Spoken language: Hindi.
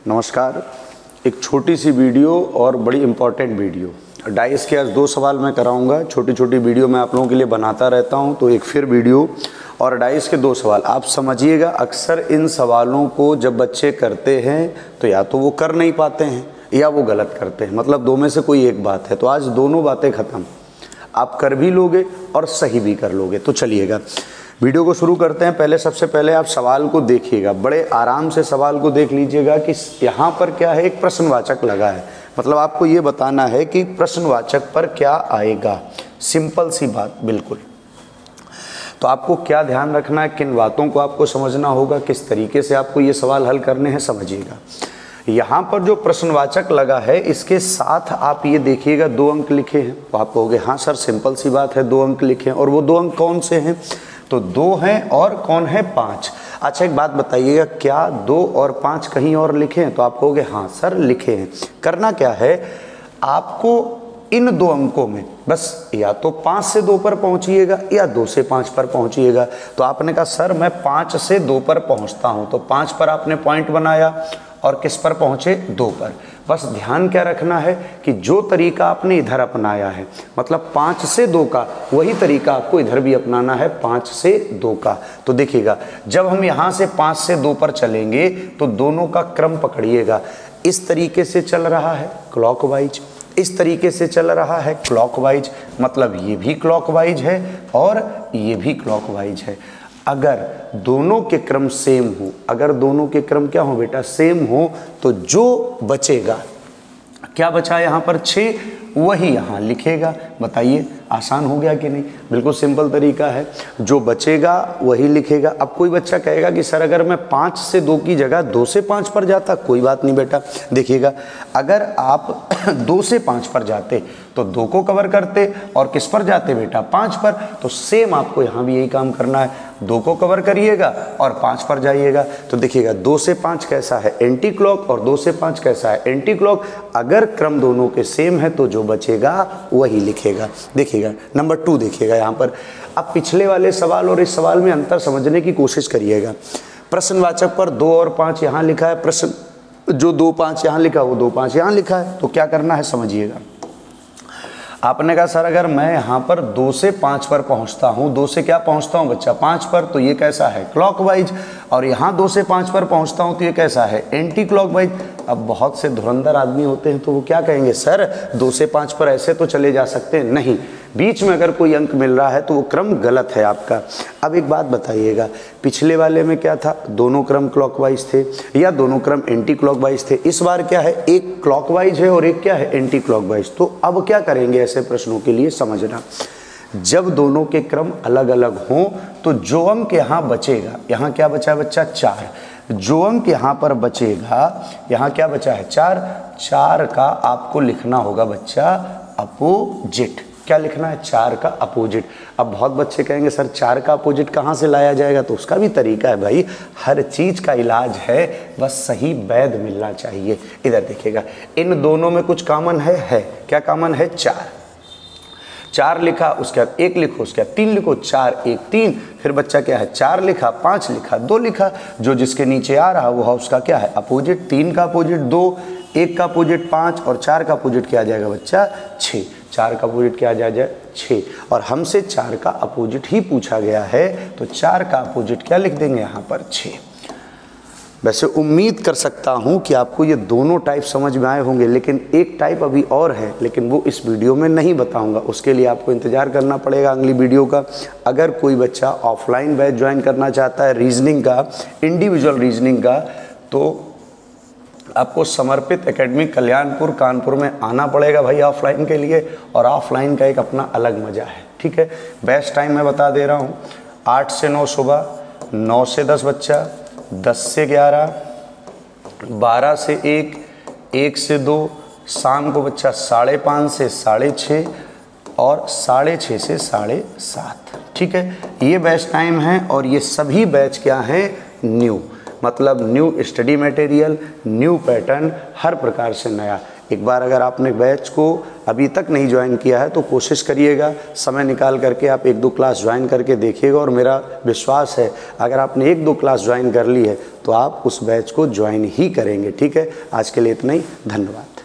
नमस्कार। एक छोटी सी वीडियो और बड़ी इम्पॉर्टेंट वीडियो। डाइस के आज 2 सवाल मैं कराऊंगा। छोटी छोटी वीडियो मैं आप लोगों के लिए बनाता रहता हूं, तो एक फिर वीडियो और डाइस के 2 सवाल आप समझिएगा। अक्सर इन सवालों को जब बच्चे करते हैं तो या तो वो कर नहीं पाते हैं या वो गलत करते हैं, मतलब 2 में से कोई एक बात है। तो आज दोनों बातें ख़त्म, आप कर भी लोगे और सही भी कर लोगे। तो चलिएगा वीडियो को शुरू करते हैं। पहले सबसे पहले आप सवाल को देखिएगा, बड़े आराम से सवाल को देख लीजिएगा कि यहाँ पर क्या है। एक प्रश्नवाचक लगा है, मतलब आपको ये बताना है कि प्रश्नवाचक पर क्या आएगा। सिंपल सी बात बिल्कुल। तो आपको क्या ध्यान रखना है, किन बातों को आपको समझना होगा, किस तरीके से आपको ये सवाल हल करने हैं, समझिएगा। यहाँ पर जो प्रश्नवाचक लगा है इसके साथ आप ये देखिएगा 2 अंक लिखे हैं। तो आप कहोगे हाँ सर सिंपल सी बात है, 2 अंक लिखे हैं। और वो 2 अंक कौन से हैं? तो 2 हैं और कौन है 5। अच्छा एक बात बताइएगा, क्या 2 और 5 कहीं और लिखे हैं? तो आप कहोगे हाँ सर लिखे हैं। करना क्या है, आपको इन 2 अंकों में बस या तो 5 से 2 पर पहुंचिएगा या 2 से 5 पर पहुंचिएगा। तो आपने कहा सर मैं 5 से 2 पर पहुंचता हूं, तो 5 पर आपने पॉइंट बनाया और किस पर पहुंचे? 2 पर। बस ध्यान क्या रखना है कि जो तरीका आपने इधर अपनाया है, मतलब 5 से 2 का, वही तरीका आपको इधर भी अपनाना है 5 से 2 का। तो देखिएगा जब हम यहाँ से 5 से 2 पर चलेंगे तो दोनों का क्रम पकड़िएगा। इस तरीके से चल रहा है क्लॉकवाइज, इस तरीके से चल रहा है क्लॉकवाइज, मतलब ये भी क्लॉकवाइज है और ये भी क्लॉकवाइज है। अगर दोनों के क्रम सेम हो, अगर दोनों के क्रम क्या हो बेटा? सेम हो, तो जो बचेगा, क्या बचा यहाँ पर? 6, वही यहाँ लिखेगा। बताइए आसान हो गया कि नहीं? बिल्कुल सिंपल तरीका है, जो बचेगा वही लिखेगा। अब कोई बच्चा कहेगा कि सर अगर मैं 5 से 2 की जगह 2 से 5 पर जाता, कोई बात नहीं बेटा। देखिएगा अगर आप 2 से 5 पर जाते तो 2 को कवर करते और किस पर जाते बेटा? 5 पर। तो सेम आपको यहाँ भी यही काम करना है, 2 को कवर करिएगा और 5 पर जाइएगा। तो देखिएगा 2 से 5 कैसा है? एंटी क्लॉक, और 2 से 5 कैसा है? Anti clock. अगर क्रम दोनों के सेम है तो जो बचेगा वही लिखेगा। देखिएगा नंबर 2 देखिएगा यहाँ पर। अब पिछले वाले सवाल और इस सवाल में अंतर समझने की कोशिश करिएगा। प्रश्नवाचक पर 2 और 5 यहाँ लिखा है, प्रश्न जो 2 5 यहाँ लिखा वो 2 5 यहाँ लिखा है। तो क्या करना है समझिएगा। आपने कहा सर अगर मैं यहाँ पर 2 से 5 पर पहुँचता हूँ, 2 से क्या पहुँचता हूँ बच्चा? 5 पर। तो ये कैसा है? क्लॉकवाइज। और यहाँ 2 से 5 पर पहुँचता हूँ तो ये कैसा है? Anti clockwise. अब बहुत से धुरंधर आदमी होते हैं तो वो क्या कहेंगे, सर 2 से 5 पर ऐसे तो चले जा सकते हैं। नहीं, बीच में अगर कोई अंक मिल रहा है तो वो क्रम गलत है आपका। अब एक बात बताइएगा, पिछले वाले में क्या था? दोनों क्रम क्लॉकवाइज थे या दोनों क्रम एंटी क्लॉकवाइज थे। इस बार क्या है? एक क्लॉकवाइज है और एक क्या है? Anti clockwise. तो अब क्या करेंगे ऐसे प्रश्नों के लिए? समझना, जब दोनों के क्रम अलग अलग हों तो जो अंक यहाँ बचेगा, यहाँ क्या बचा है बच्चा? 4। जो अंक यहाँ पर बचेगा, यहाँ क्या बचा है? 4। 4 का आपको लिखना होगा बच्चा अपोजिट। क्या लिखना है? 4 का अपोजिट। अब बहुत बच्चे कहेंगे सर 4 का अपोजिट कहाँ से लाया जाएगा? तो उसका भी तरीका है भाई, हर चीज़ का इलाज है, बस सही वैद्य मिलना चाहिए। इधर देखिएगा इन दोनों में कुछ कॉमन है। क्या कॉमन है? 4। 4 लिखा, उसके बाद 1 लिखो, उसके बाद 3 लिखो, 4 1 3। फिर बच्चा क्या है? 4 लिखा, 5 लिखा, 2 लिखा। जो जिसके नीचे आ रहा वो उसका क्या है? अपोजिट। 3 का अपोजिट 2, 1 का अपोजिट 5 और 4 का अपोजिट क्या आ जाएगा बच्चा? 6। 4 का अपोजिट क्या आ जाएगा? 6। और हमसे 4 का अपोजिट ही पूछा गया है, तो 4 का अपोजिट क्या लिख देंगे यहाँ पर? 6। वैसे उम्मीद कर सकता हूँ कि आपको ये दोनों टाइप समझ में आए होंगे, लेकिन एक टाइप अभी और है, लेकिन वो इस वीडियो में नहीं बताऊँगा। उसके लिए आपको इंतज़ार करना पड़ेगा अगली वीडियो का। अगर कोई बच्चा ऑफलाइन बैच ज्वाइन करना चाहता है रीजनिंग का, इंडिविजुअल रीजनिंग का, तो आपको समर्पित एकेडमी कल्याणपुर कानपुर में आना पड़ेगा भाई ऑफलाइन के लिए। और ऑफलाइन का एक अपना अलग मज़ा है, ठीक है। बेस्ट टाइम मैं बता दे रहा हूँ, 8 से 9 सुबह, 9 से 10 बच्चा, 10 से 11, 12 से 1, 1 से 2, शाम को बच्चा 5:30 से 6:30 और 6:30 से 7:30, ठीक है। ये बैच टाइम है और ये सभी बैच क्या हैं? न्यू, मतलब new study material, new pattern, हर प्रकार से नया। एक बार अगर आपने बैच को अभी तक नहीं ज्वाइन किया है तो कोशिश करिएगा, समय निकाल करके आप 1-2 क्लास ज्वाइन करके देखिएगा। और मेरा विश्वास है अगर आपने 1-2 क्लास ज्वाइन कर ली है तो आप उस बैच को ज्वाइन ही करेंगे। ठीक है, आज के लिए इतना ही, धन्यवाद।